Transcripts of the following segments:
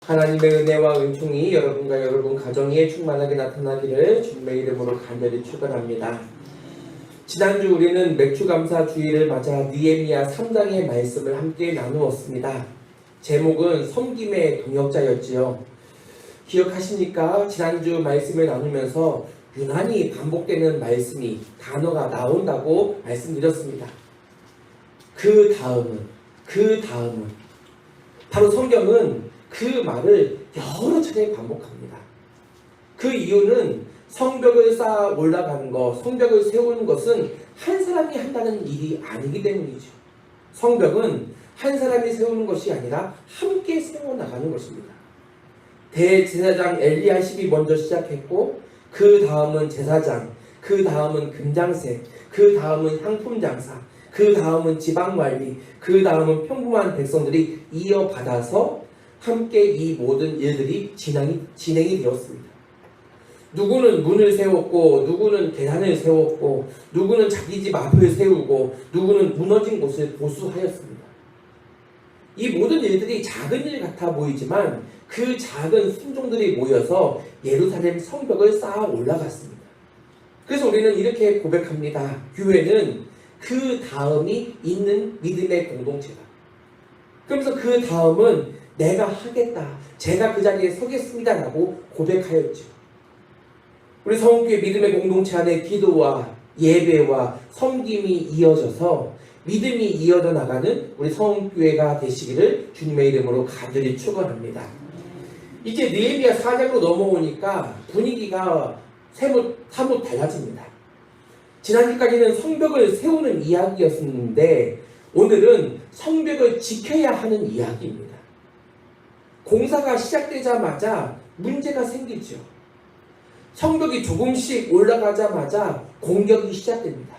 하나님의 은혜와 은총이 여러분과 여러분 가정에 충만하게 나타나기를 주님의 이름으로 간절히 축원합니다. 지난주 우리는 맥주감사 주일을 맞아 느헤미야 3장의 말씀을 함께 나누었습니다. 제목은 섬김의 동역자였지요. 기억하십니까? 지난주 말씀을 나누면서 유난히 반복되는 말씀이 단어가 나온다고 말씀드렸습니다. 그 다음은 바로 성경은 그 말을 여러 차례 반복합니다. 그 이유는 성벽을 쌓아 올라가는 것, 성벽을 세우는 것은 한 사람이 한다는 일이 아니기 때문이죠. 성벽은 한 사람이 세우는 것이 아니라 함께 세워나가는 것입니다. 대제사장 엘리야십이 먼저 시작했고, 그 다음은 제사장, 그 다음은 금장색, 그 다음은 향품장사, 그 다음은 지방관리, 그 다음은 평범한 백성들이 이어받아서 함께 이 모든 일들이 진행이 되었습니다. 누구는 문을 세웠고, 누구는 계단을 세웠고, 누구는 자기 집 앞을 세우고, 누구는 무너진 곳을 보수하였습니다. 이 모든 일들이 작은 일 같아 보이지만 그 작은 순종들이 모여서 예루살렘 성벽을 쌓아 올라갔습니다. 그래서 우리는 이렇게 고백합니다. 교회는 그 다음이 있는 믿음의 공동체다. 그러면서 그 다음은 내가 하겠다, 제가 그 자리에 서겠습니다 라고 고백하였죠. 우리 성교회 믿음의 공동체 안에 기도와 예배와 섬김이 이어져서 믿음이 이어져 나가는 우리 성교회가 되시기를 주님의 이름으로 간절히 축원합니다. 이제 느헤미야 4장으로 넘어오니까 분위기가 사뭇 달라집니다. 지난주까지는 성벽을 세우는 이야기였는데 오늘은 성벽을 지켜야 하는 이야기입니다. 공사가 시작되자마자 문제가 생기죠. 성벽이 조금씩 올라가자마자 공격이 시작됩니다.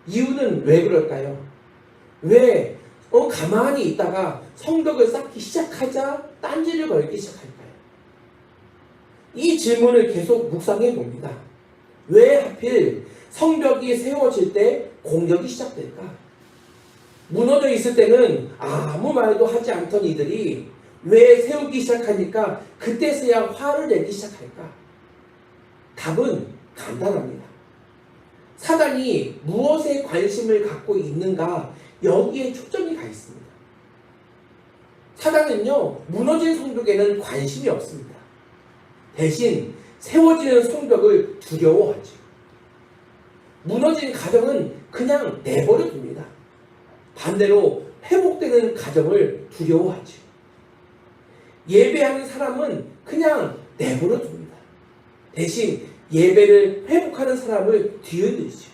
이유는 왜 그럴까요? 왜 가만히 있다가 성벽을 쌓기 시작하자 딴지를 걸기 시작할까요? 이 질문을 계속 묵상해 봅니다. 왜 하필 성벽이 세워질 때 공격이 시작될까? 무너져 있을 때는 아무 말도 하지 않던 이들이 왜 세우기 시작하니까 그때서야 화를 내기 시작할까? 답은 간단합니다. 사단이 무엇에 관심을 갖고 있는가, 여기에 초점이 가 있습니다. 사단은요, 무너진 성벽에는 관심이 없습니다. 대신 세워지는 성벽을 두려워하죠. 무너진 가정은 그냥 내버려 둡니다. 반대로 회복되는 가정을 두려워하죠. 예배하는 사람은 그냥 내버려 둡니다. 대신 예배를 회복하는 사람을 뒤흔들죠.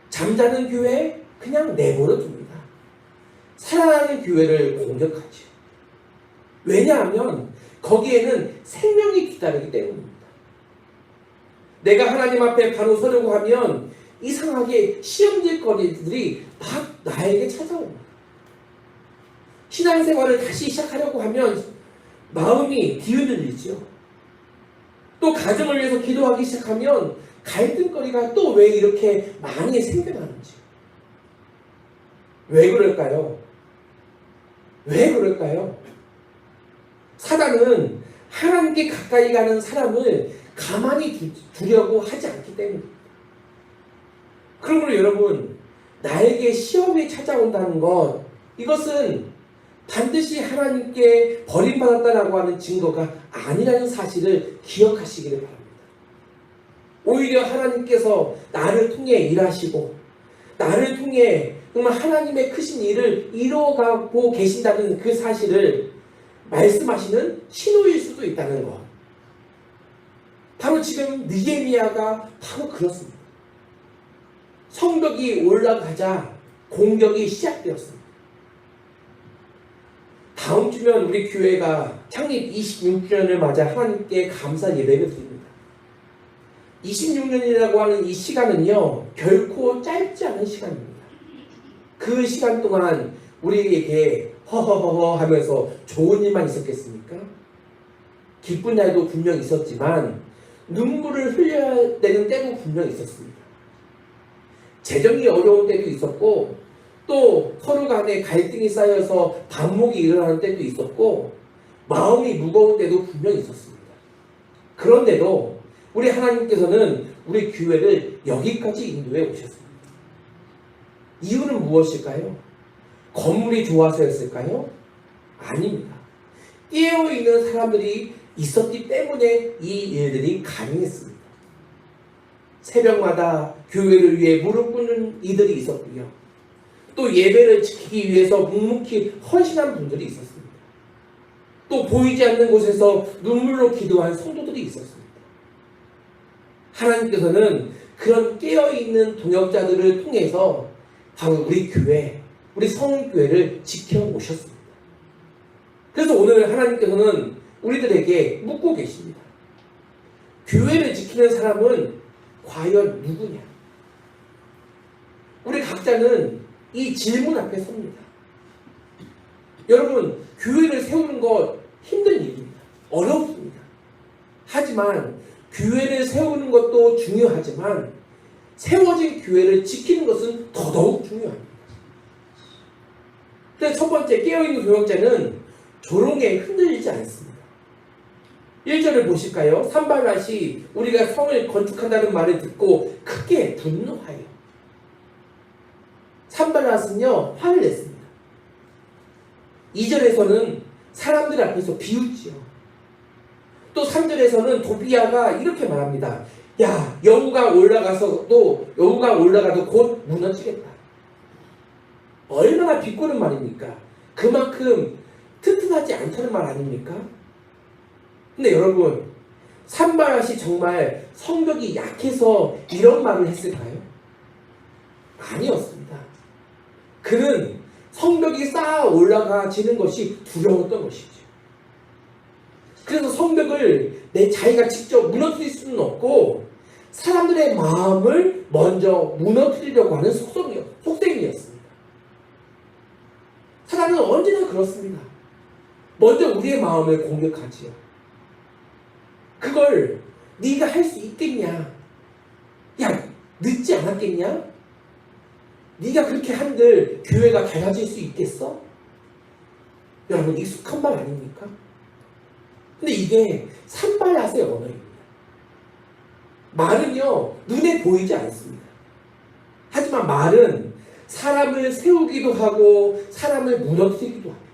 잠자는 교회 그냥 내버려 둡니다. 살아나는 교회를 공격하죠. 왜냐하면 거기에는 생명이 뒤따르기 때문입니다. 내가 하나님 앞에 바로 서려고 하면 이상하게 시험질거리들이 막 나에게 찾아옵니다. 신앙생활을 다시 시작하려고 하면 마음이 뒤흔들리죠. 또 가정을 위해서 기도하기 시작하면 갈등거리가 또 왜 이렇게 많이 생겨나는지. 왜 그럴까요? 왜 그럴까요? 사단은 하나님께 가까이 가는 사람을 가만히 두려고 하지 않기 때문입니다. 그러므로 여러분, 나에게 시험이 찾아온다는 것, 이것은 반드시 하나님께 버림받았다라고 하는 증거가 아니라는 사실을 기억하시기를 바랍니다. 오히려 하나님께서 나를 통해 일하시고 나를 통해 정말 하나님의 크신 일을 이루어가고 계신다는 그 사실을 말씀하시는 신호일 수도 있다는 것. 바로 지금 느헤미야가 바로 그렇습니다. 성벽이 올라가자 공격이 시작되었습니다. 다음 주면 우리 교회가 창립 26주년을 맞아 하나님께 감사 예배를 드립니다. 26년이라고 하는 이 시간은요, 결코 짧지 않은 시간입니다. 그 시간 동안 우리에게 허허허허 하면서 좋은 일만 있었겠습니까? 기쁜 날도 분명 있었지만 눈물을 흘려야 되는 때도 분명 있었습니다. 재정이 어려운 때도 있었고 또 서로 간에 갈등이 쌓여서 반목이 일어나는 때도 있었고 마음이 무거운 때도 분명히 있었습니다. 그런데도 우리 하나님께서는 우리 교회를 여기까지 인도해 오셨습니다. 이유는 무엇일까요? 건물이 좋아서였을까요? 아닙니다. 깨어있는 사람들이 있었기 때문에 이 일들이 가능했습니다. 새벽마다 교회를 위해 무릎 꿇는 이들이 있었고요. 또 예배를 지키기 위해서 묵묵히 헌신한 분들이 있었습니다. 또 보이지 않는 곳에서 눈물로 기도한 성도들이 있었습니다. 하나님께서는 그런 깨어있는 동역자들을 통해서 바로 우리 교회, 우리 성교회를 지켜오셨습니다. 그래서 오늘 하나님께서는 우리들에게 묻고 계십니다. 교회를 지키는 사람은 과연 누구냐? 우리 각자는 이 질문 앞에 섭니다. 여러분, 교회를 세우는 것 힘든 일입니다. 어렵습니다. 하지만 교회를 세우는 것도 중요하지만 세워진 교회를 지키는 것은 더더욱 중요합니다. 그래서 첫 번째, 깨어있는 동역자는 조롱에 흔들리지 않습니다. 1절을 보실까요? 산발랏이 우리가 성을 건축한다는 말을 듣고 크게 분노하여. 산발랏은요, 화를 냈습니다. 2절에서는 사람들 앞에서 비웃지요. 또 3절에서는 도비야가 이렇게 말합니다. 야, 여우가 올라가도 곧 무너지겠다. 얼마나 비꼬는 말입니까? 그만큼 튼튼하지 않다는 말 아닙니까? 근데 여러분, 산발랏이 정말 성벽이 약해서 이런 말을 했을까요? 아니었습니다. 그는 성벽이 쌓아 올라가지는 것이 두려웠던 것이죠. 그래서 성벽을 내 자기가 직접 무너뜨릴 수는 없고 사람들의 마음을 먼저 무너뜨리려고 하는 속셈이었습니다. 사람은 언제나 그렇습니다. 먼저 우리의 마음을 공격하지요. 그걸 네가 할 수 있겠냐? 야, 늦지 않았겠냐? 네가 그렇게 한들 교회가 달라질 수 있겠어? 여러분, 익숙한 말 아닙니까? 근데 이게 산발랏의 언어입니다. 말은요, 눈에 보이지 않습니다. 하지만 말은 사람을 세우기도 하고 사람을 무너뜨리기도 합니다.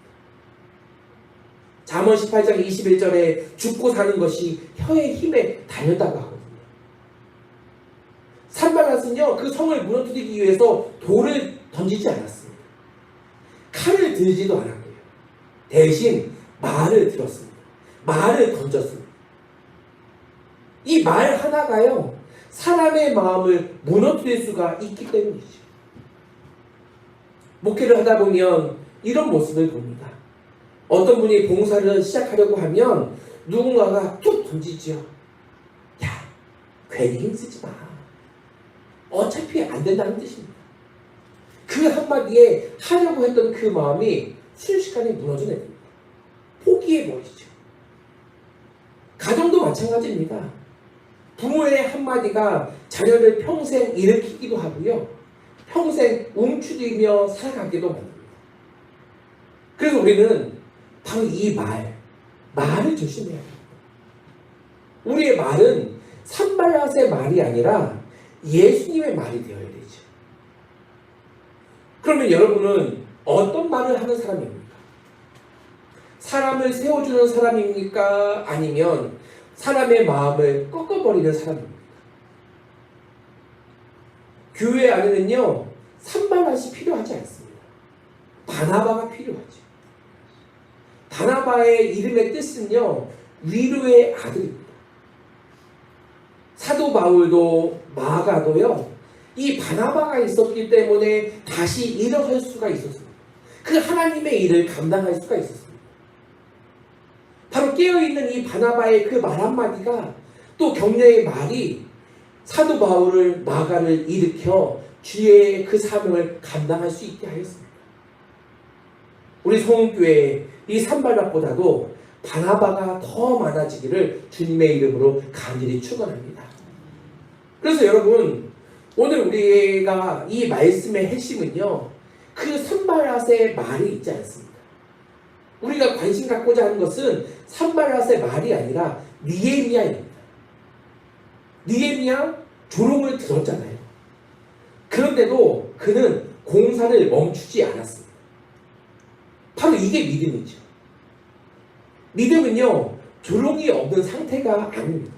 잠언 18장 21절에 죽고 사는 것이 혀의 힘에 달렸다고 하거든요. 산발랏은요, 그 성을 무너뜨리기 위해서 돌을 던지지 않았습니다. 칼을 들지도 않았고요. 대신 말을 들었습니다. 말을 던졌습니다. 이 말 하나가요, 사람의 마음을 무너뜨릴 수가 있기 때문이죠. 목회를 하다 보면 이런 모습을 봅니다. 어떤 분이 봉사를 시작하려고 하면 누군가가 툭 던지지요. 야, 괜히 힘쓰지 마. 어차피 안 된다는 뜻입니다. 그 한마디에 하려고 했던 그 마음이 순식간에 무너져 내립니다. 포기해버리죠. 가정도 마찬가지입니다. 부모의 한마디가 자녀를 평생 일으키기도 하고요. 평생 움츠리며 살아가기도 합니다. 그래서 우리는 바로 이 말을 조심해야 합니다. 우리의 말은 산발랏의 말이 아니라 예수님의 말이 되어야 되죠. 그러면 여러분은 어떤 말을 하는 사람입니까? 사람을 세워주는 사람입니까? 아니면 사람의 마음을 꺾어버리는 사람입니까? 교회 안에는요, 산발랏이 필요하지 않습니다. 바나바가 필요하죠. 바나바의 이름의 뜻은요, 위로의 아들입니다. 사도 바울도 마가도요, 이 바나바가 있었기 때문에 다시 일어설 수가 있었습니다. 그 하나님의 일을 감당할 수가 있었습니다. 바로 깨어있는 이 바나바의 그 말 한마디가, 또 격려의 말이 사도 바울을, 마가를 일으켜 주의 그 사명을 감당할 수 있게 하였습니다. 우리 성교회 이 산발랏보다도 바나바가 더 많아지기를 주님의 이름으로 간절히 축원합니다. 그래서 여러분, 오늘 우리가 이 말씀의 핵심은요, 그 산발랏의 말이 있지 않습니까? 우리가 관심 갖고자 하는 것은 산발랏의 말이 아니라 느헤미야입니다. 느헤미야 조롱을 들었잖아요. 그런데도 그는 공사를 멈추지 않았습니다. 바로 이게 믿음이죠. 믿음은요, 조롱이 없는 상태가 아닙니다.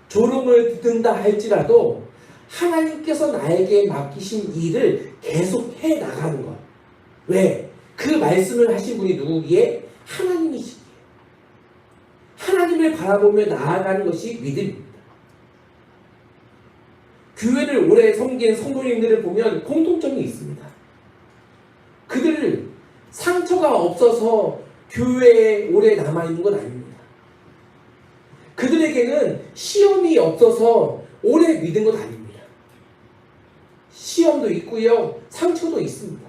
조롱을 듣는다 할지라도 하나님께서 나에게 맡기신 일을 계속 해 나가는 것. 왜? 그 말씀을 하신 분이 누구기에? 하나님이시기에. 하나님을 바라보며 나아가는 것이 믿음입니다. 교회를 오래 섬긴 성도님들을 보면 공통점이 있습니다. 그들 상처가 없어서 교회에 오래 남아있는 건 아닙니다. 그들에게는 시험이 없어서 오래 믿은 건 아닙니다. 시험도 있고요, 상처도 있습니다.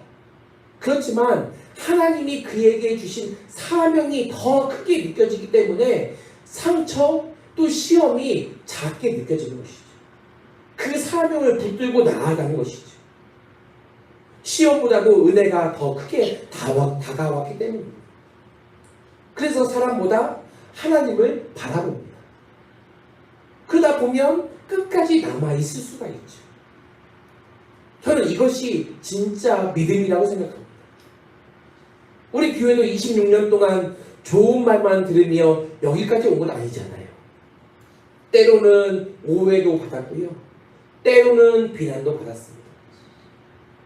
그렇지만 하나님이 그에게 주신 사명이 더 크게 느껴지기 때문에 상처 또 시험이 작게 느껴지는 것이죠. 그 사명을 붙들고 나아가는 것이죠. 시험보다도 은혜가 더 크게 다가왔기 때문입니다. 그래서 사람보다 하나님을 바라봅니다. 그러다 보면 끝까지 남아있을 수가 있죠. 저는 이것이 진짜 믿음이라고 생각합니다. 우리 교회도 26년 동안 좋은 말만 들으며 여기까지 온 건 아니잖아요. 때로는 오해도 받았고요. 때로는 비난도 받았습니다.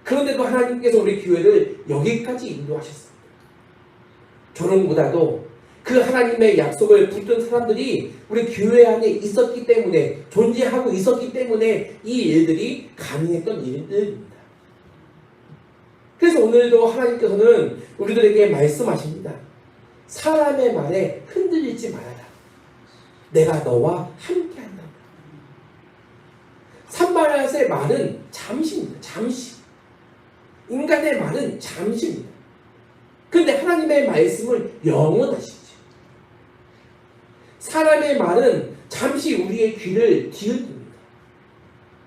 그런데도 하나님께서 우리 교회를 여기까지 인도하셨습니다. 저는보다도 그 하나님의 약속을 붙든 사람들이 우리 교회 안에 있었기 때문에, 존재하고 있었기 때문에 이 일들이 가능했던 일들입니다. 그래서 오늘도 하나님께서는 우리들에게 말씀하십니다. 사람의 말에 흔들리지 말아라. 내가 너와 함께한다. 산발랏의 말은 잠시입니다. 잠시. 인간의 말은 잠시입니다. 그런데 하나님의 말씀은 영원하시죠. 사람의 말은 잠시 우리의 귀를 뒤흔듭니다.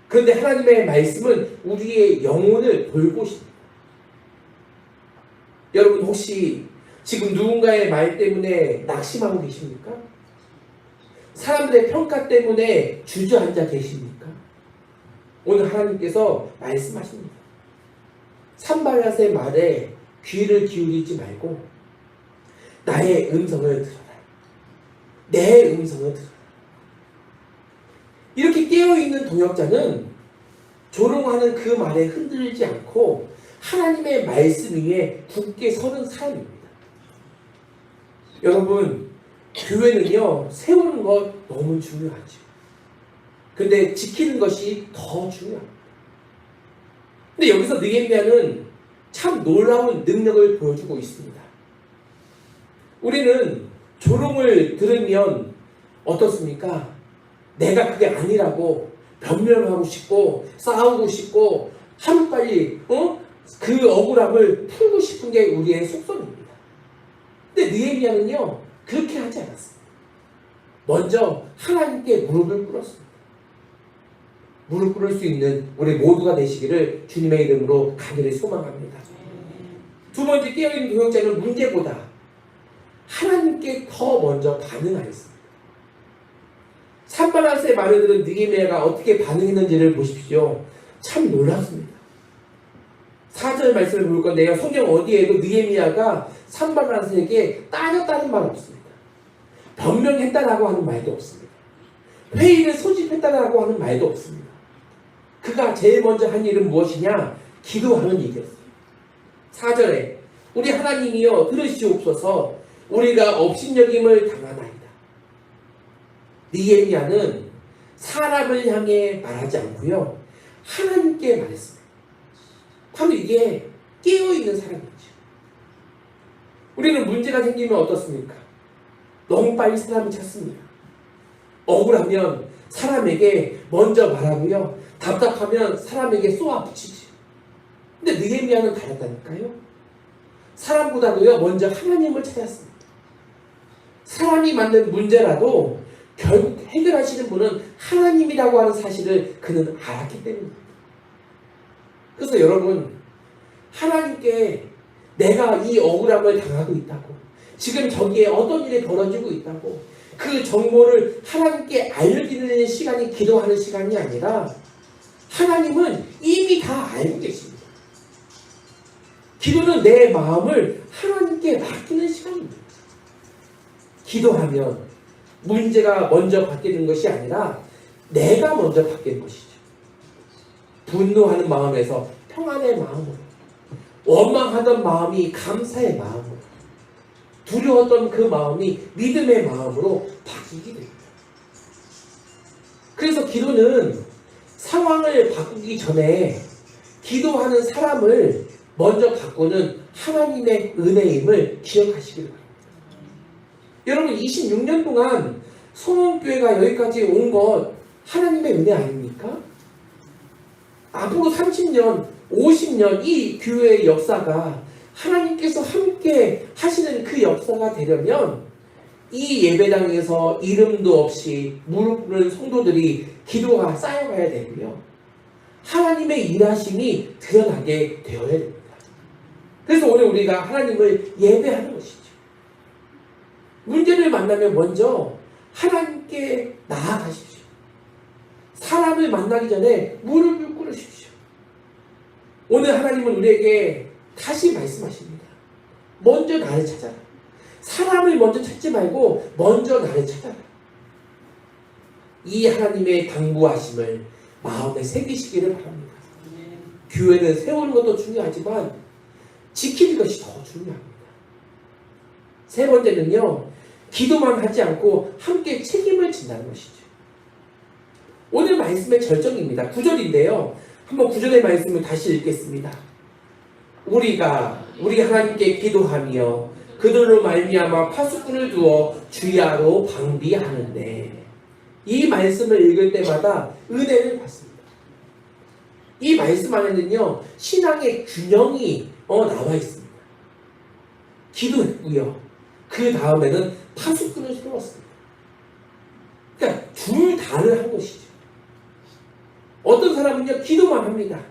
그런데 하나님의 말씀은 우리의 영혼을 돌보십니다. 여러분 혹시 지금 누군가의 말 때문에 낙심하고 계십니까? 사람들의 평가 때문에 주저앉아 계십니까? 오늘 하나님께서 말씀하십니다. 산발랏의 말에 귀를 기울이지 말고 나의 음성을 들어라. 내 음성을 들어라. 이렇게 깨어있는 동역자는 조롱하는 그 말에 흔들리지 않고 하나님의 말씀 위에 굳게 서는 사람입니다. 여러분, 교회는요, 세우는 것 너무 중요하죠. 근데 지키는 것이 더 중요합니다. 근데 여기서 느헤미야는 참 놀라운 능력을 보여주고 있습니다. 우리는 조롱을 들으면 어떻습니까? 내가 그게 아니라고 변명하고 싶고 싸우고 싶고 하루빨리 그 억울함을 풀고 싶은 게 우리의 속성입니다. 근데 느헤미야는요 그렇게 하지 않았습니다. 먼저 하나님께 무릎을 꿇었습니다. 무릎 꿇을 수 있는 우리 모두가 되시기를 주님의 이름으로 간절히 소망합니다. 두 번째, 깨어있는 동역자는 문제보다 하나님께 더 먼저 반응하였습니다. 산발랏의 말을 들은 느헤미야가 어떻게 반응했는지를 보십시오. 참 놀랍습니다. 4절 말씀을 볼 건데요. 성경 어디에도 느헤미야가 산발랏에게 따졌다는 말 없습니다. 변명했다라고 하는 말도 없습니다. 회의를 소집했다라고 하는 말도 없습니다. 그가 제일 먼저 한 일은 무엇이냐? 기도하는 일이었어요. 4절에 우리 하나님이여 들으시옵소서 우리가 업신여김을 당하나이다. 느헤미야는 사람을 향해 말하지 않고요. 하나님께 말했습니다. 바로 이게 깨어있는 사람이죠. 우리는 문제가 생기면 어떻습니까? 너무 빨리 사람을 찾습니다. 억울하면 사람에게 먼저 말하고요. 답답하면 사람에게 쏘아붙이지. 근데 느헤미야는 달랐다니까요. 사람보다도요 먼저 하나님을 찾았습니다. 사람이 만든 문제라도 결국 해결하시는 분은 하나님이라고 하는 사실을 그는 알았기 때문입니다. 그래서 여러분, 하나님께 내가 이 억울함을 당하고 있다고, 지금 저기에 어떤 일이 벌어지고 있다고, 그 정보를 하나님께 알려드리는 시간이 기도하는 시간이 아니라 하나님은 이미 다 알고 계십니다. 기도는 내 마음을 하나님께 맡기는 시간입니다. 기도하면 문제가 먼저 바뀌는 것이 아니라 내가 먼저 바뀌는 것이죠. 분노하는 마음에서 평안의 마음으로, 원망하던 마음이 감사의 마음으로, 두려웠던 그 마음이 믿음의 마음으로 바뀌게 됩니다. 그래서 기도는 상황을 바꾸기 전에 기도하는 사람을 먼저 바꾸는 하나님의 은혜임을 기억하시길 바랍니다. 여러분, 26년 동안 소원교회가 여기까지 온 것 하나님의 은혜 아닙니까? 앞으로 30년, 50년 이 교회의 역사가 하나님께서 함께 하시는 그 역사가 되려면 이 예배당에서 이름도 없이 무릎 꿇는 성도들이 기도가 쌓여가야 되고요, 하나님의 일하심이 드러나게 되어야 됩니다. 그래서 오늘 우리가 하나님을 예배하는 것이죠. 문제를 만나면 먼저 하나님께 나아가십시오. 사람을 만나기 전에 무릎을 꿇으십시오. 오늘 하나님은 우리에게 다시 말씀하십니다. 먼저 나를 찾아라. 사람을 먼저 찾지 말고 먼저 나를 찾아라. 이 하나님의 당부하심을 마음에 새기시기를 바랍니다. 교회는 세우는 것도 중요하지만 지키는 것이 더 중요합니다. 세 번째는요, 기도만 하지 않고 함께 책임을 진다는 것이죠. 오늘 말씀의 절정입니다. 9절인데요. 한번 9절의 말씀을 다시 읽겠습니다. 우리 하나님께 기도하며 그들로 말미암아 파수꾼을 두어 주야로 방비하는데, 이 말씀을 읽을 때마다 은혜를 받습니다. 이 말씀 안에는요, 신앙의 균형이 나와 있습니다. 기도했고요, 그 다음에는 파수꾼을 세웠습니다. 그러니까 둘 다를 한 것이죠. 어떤 사람은요, 기도만 합니다.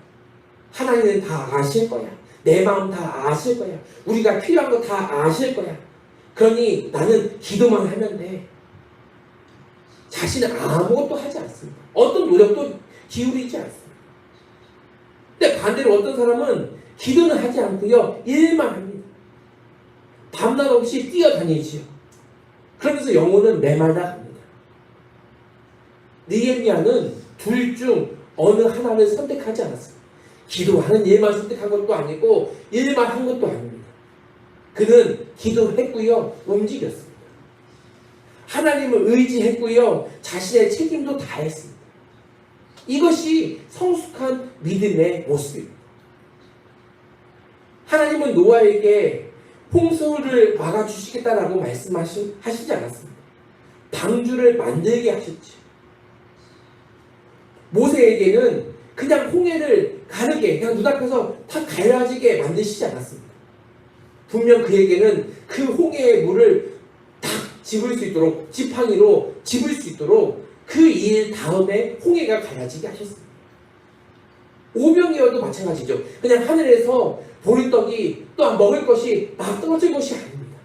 하나님은 다 아실 거야. 내 마음 다 아실 거야. 우리가 필요한 거 다 아실 거야. 그러니 나는 기도만 하면 돼. 자신은 아무것도 하지 않습니다. 어떤 노력도 기울이지 않습니다. 근데 반대로 어떤 사람은 기도는 하지 않고요, 일만 합니다. 밤낮 없이 뛰어다니지요. 그러면서 영혼은 메말라 갑니다. 느헤미야는 둘 중 어느 하나를 선택하지 않았습니다. 기도하는 일만 선택한 것도 아니고 일만 한 것도 아닙니다. 그는 기도했고요, 움직였습니다. 하나님을 의지했고요, 자신의 책임도 다했습니다. 이것이 성숙한 믿음의 모습입니다. 하나님은 노아에게 홍수를 막아주시겠다라고 말씀하시지 않았습니다. 방주를 만들게 하셨죠. 모세에게는 그냥 홍해를 가르게, 그냥 눈앞에서 다 갈라지게 만드시지 않았습니다. 분명 그에게는 그 홍해의 물을 딱 집을 수 있도록, 지팡이로 집을 수 있도록 그 일 다음에 홍해가 갈라지게 하셨습니다. 오병이어도 마찬가지죠. 그냥 하늘에서 보리떡이 또 먹을 것이 막 떨어질 것이 아닙니다.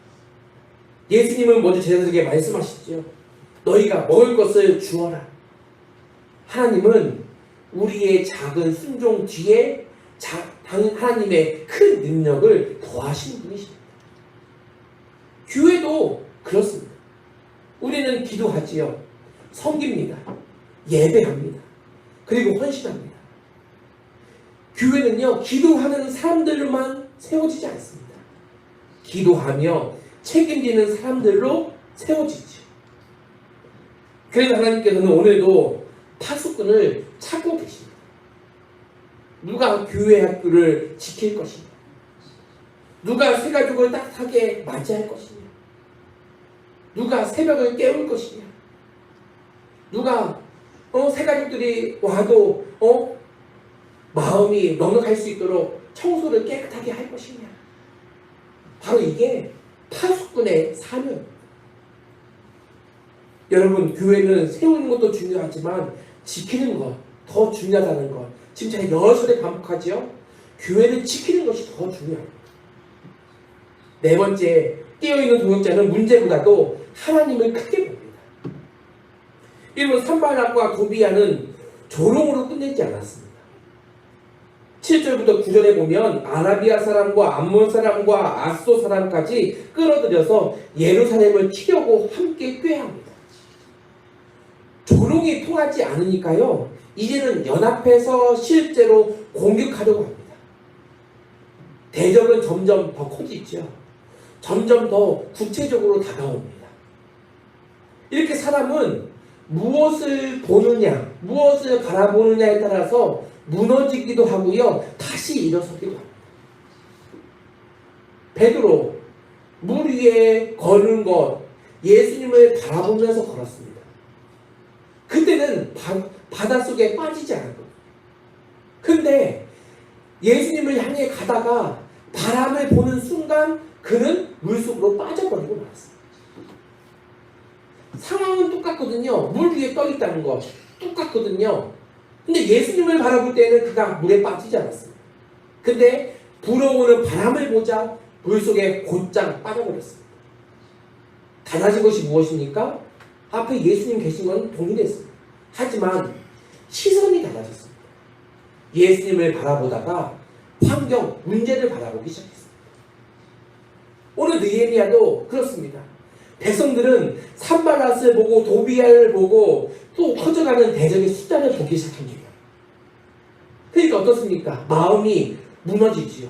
예수님은 먼저 제자들에게 말씀하시죠. 너희가 먹을 것을 주어라. 하나님은 우리의 작은 순종 뒤에 하나님의 큰 능력을 더하시는 분이십니다. 교회도 그렇습니다. 우리는 기도하지요, 섬깁니다, 예배합니다, 그리고 헌신합니다. 교회는요, 기도하는 사람들만 세워지지 않습니다. 기도하며 책임지는 사람들로 세워지죠. 그래서 하나님께서는 오늘도 파수꾼을 찾고 계십니다. 누가 교회 학교를 지킬 것이냐, 누가 새가족을 따뜻하게 맞이할 것이냐, 누가 새벽을 깨울 것이냐, 누가 새가족들이 와도 마음이 넉넉할 수 있도록 청소를 깨끗하게 할 것이냐. 바로 이게 파수꾼의 사명입니다. 여러분, 교회는 세우는 것도 중요하지만 지키는 것 더 중요하다는 것, 지금 제가 여러 차례 반복하지요. 교회를 지키는 것이 더 중요합니다. 네 번째, 깨어있는 동역자는 문제보다도 하나님을 크게 봅니다. 여러분, 산발락과 도비야는 조롱으로 끝내지 않았습니다. 7절부터 9절에 보면 아라비아 사람과 암몬 사람과 아소 사람까지 끌어들여서 예루살렘을 치려고 함께 꾀합니다. 조롱이 통하지 않으니까요, 이제는 연합해서 실제로 공격하려고 합니다. 대적은 점점 더 커지죠. 점점 더 구체적으로 다가옵니다. 이렇게 사람은 무엇을 보느냐, 무엇을 바라보느냐에 따라서 무너지기도 하고요, 다시 일어서기도 합니다. 베드로, 물 위에 걷는 것, 예수님을 바라보면서 걸었습니다. 그때는 바닷속에 빠지지 않았거든요. 근데 예수님을 향해 가다가 바람을 보는 순간 그는 물속으로 빠져버리고 말았습니다. 상황은 똑같거든요. 물 위에 떠 있다는 거 똑같거든요. 근데 예수님을 바라볼 때는 그가 물에 빠지지 않았습니다. 근데 불어오는 바람을 보자 물속에 곧장 빠져버렸습니다. 달라진 것이 무엇입니까? 앞에 예수님 계신 건 동일했습니다. 하지만 시선이 달라졌습니다. 예수님을 바라보다가 환경, 문제를 바라보기 시작했습니다. 오늘 느헤미야도 그렇습니다. 백성들은 산발랏을 보고 도비야를 보고 또 커져가는 대적의 숫자를 보기 시작합니다. 그러니까 어떻습니까? 마음이 무너지지요.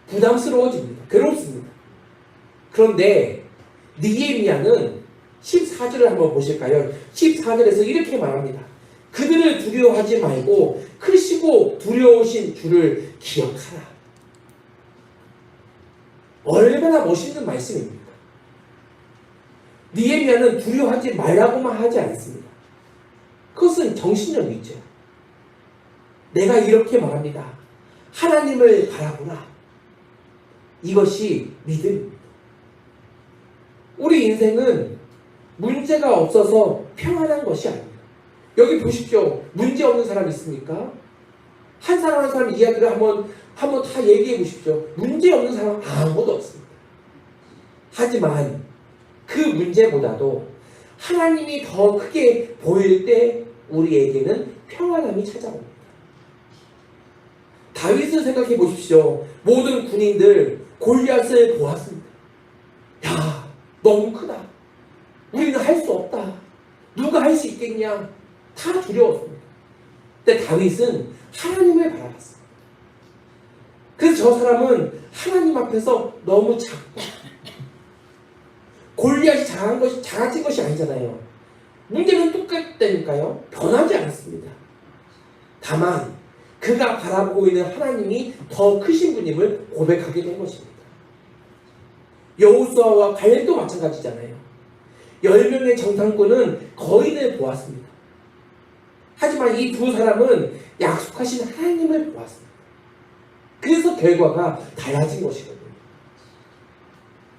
부담스러워집니다. 괴롭습니다. 그런데 느헤미야는 14절을 한번 보실까요? 14절에서 이렇게 말합니다. 그들을 두려워하지 말고 크시고 두려우신 주를 기억하라. 얼마나 멋있는 말씀입니까? 느헤미야는 두려워하지 말라고만 하지 않습니다. 그것은 정신력이죠. 내가 이렇게 말합니다. 하나님을 바라보라. 이것이 믿음입니다. 우리 인생은 문제가 없어서 평안한 것이 아닙니다. 여기 보십시오. 문제 없는 사람 있습니까? 한 사람 한 사람 이야기를 한번 다 얘기해 보십시오. 문제 없는 사람 아무것도 없습니다. 하지만 그 문제보다도 하나님이 더 크게 보일 때 우리에게는 평안함이 찾아옵니다. 다윗을 생각해 보십시오. 모든 군인들 골리앗을 보았습니다. 야, 너무 크다. 우리는 할 수 없다. 누가 할 수 있겠냐? 다 두려웠습니다. 근데 다윗은 하나님을 바라봤습니다. 그래서 저 사람은 하나님 앞에서 너무 작다. 골리앗이 작아진 것이 아니잖아요. 문제는 똑같다니까요. 변하지 않았습니다. 다만 그가 바라보고 있는 하나님이 더 크신 분임을 고백하게 된 것입니다. 여호수아와 갈렙도 마찬가지잖아요. 10명의 정탐꾼은 거인을 보았습니다. 하지만 이 두 사람은 약속하신 하나님을 보았습니다. 그래서 결과가 달라진 것이거든요.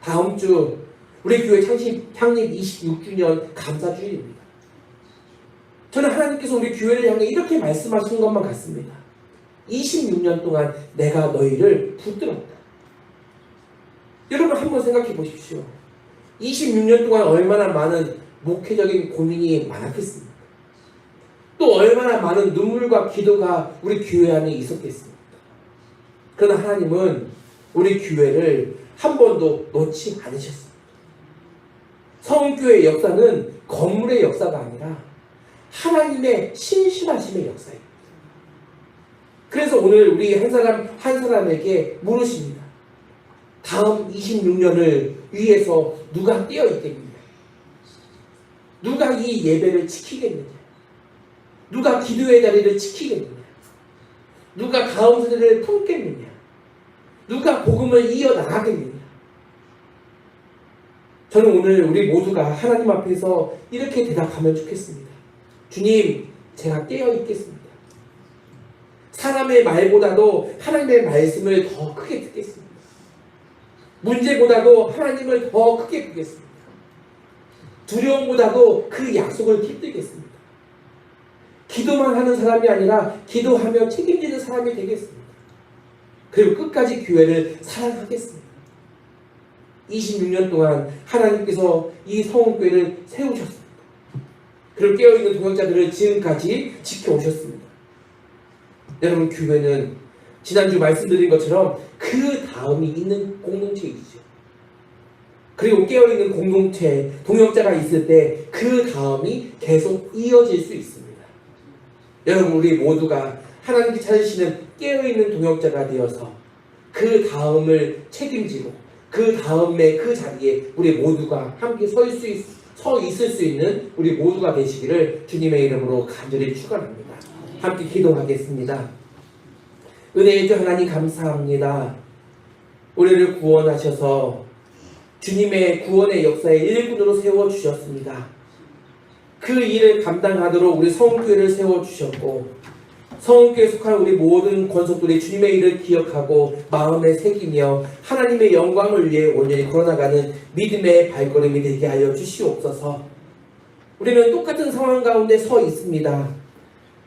다음 주 우리 교회 창립 26주년 감사주일입니다. 저는 하나님께서 우리 교회를 향해 이렇게 말씀하신 것만 같습니다. 26년 동안 내가 너희를 붙들었다. 여러분 한번 생각해 보십시오. 26년 동안 얼마나 많은 목회적인 고민이 많았겠습니까? 또 얼마나 많은 눈물과 기도가 우리 교회 안에 있었겠습니까? 그러나 하나님은 우리 교회를 한 번도 놓지 않으셨습니다. 성교의 역사는 건물의 역사가 아니라 하나님의 신실하심의 역사입니다. 그래서 오늘 우리 한 사람 한 사람에게 물으십니다. 다음 26년을 위해서 누가 뛰어 있겠느냐? 누가 이 예배를 지키겠느냐? 누가 기도의 자리를 지키겠느냐? 누가 다음 세대를 품겠느냐? 누가 복음을 이어나가겠느냐? 저는 오늘 우리 모두가 하나님 앞에서 이렇게 대답하면 좋겠습니다. 주님, 제가 깨어 있겠습니다. 사람의 말보다도 하나님의 말씀을 더 크게 듣겠습니다. 문제보다도 하나님을 더 크게 보겠습니다. 두려움보다도 그 약속을 깃들겠습니다. 기도만 하는 사람이 아니라 기도하며 책임지는 사람이 되겠습니다. 그리고 끝까지 교회를 사랑하겠습니다. 26년 동안 하나님께서 이 성원교회를 세우셨습니다. 그리고 깨어있는 동역자들을 지금까지 지켜오셨습니다. 여러분, 교회는 지난주 말씀드린 것처럼 그 다음이 있는 공동체이죠. 그리고 깨어있는 공동체, 동역자가 있을 때 그 다음이 계속 이어질 수 있습니다. 여러분, 우리 모두가 하나님께 찾으시는 깨어있는 동역자가 되어서 그 다음을 책임지고 그 다음에 그 자리에 우리 모두가 함께 서 있을 수 있는 우리 모두가 되시기를 주님의 이름으로 간절히 축원합니다. 함께 기도하겠습니다. 은혜의 주 하나님, 감사합니다. 우리를 구원하셔서 주님의 구원의 역사의 일꾼으로 세워주셨습니다. 그 일을 감당하도록 우리 성교회를 세워주셨고, 성교회에 속한 우리 모든 권속들이 주님의 일을 기억하고 마음에 새기며 하나님의 영광을 위해 온전히 걸어나가는 믿음의 발걸음이 되게 하여 주시옵소서. 우리는 똑같은 상황 가운데 서 있습니다.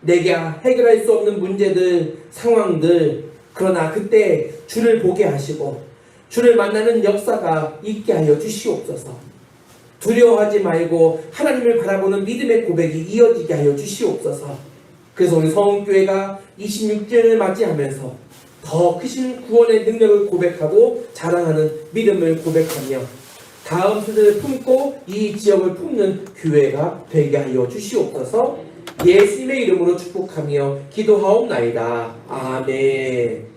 내가 해결할 수 없는 문제들, 상황들, 그러나 그때 주를 보게 하시고 주를 만나는 역사가 있게 하여 주시옵소서. 두려워하지 말고 하나님을 바라보는 믿음의 고백이 이어지게 하여 주시옵소서. 그래서 우리 성교회가 26주년을 맞이하면서 더 크신 구원의 능력을 고백하고 자랑하는 믿음을 고백하며 다음 세대를 품고 이 지역을 품는 교회가 되게 하여 주시옵소서. 예수님의 이름으로 축복하며 기도하옵나이다. 아멘.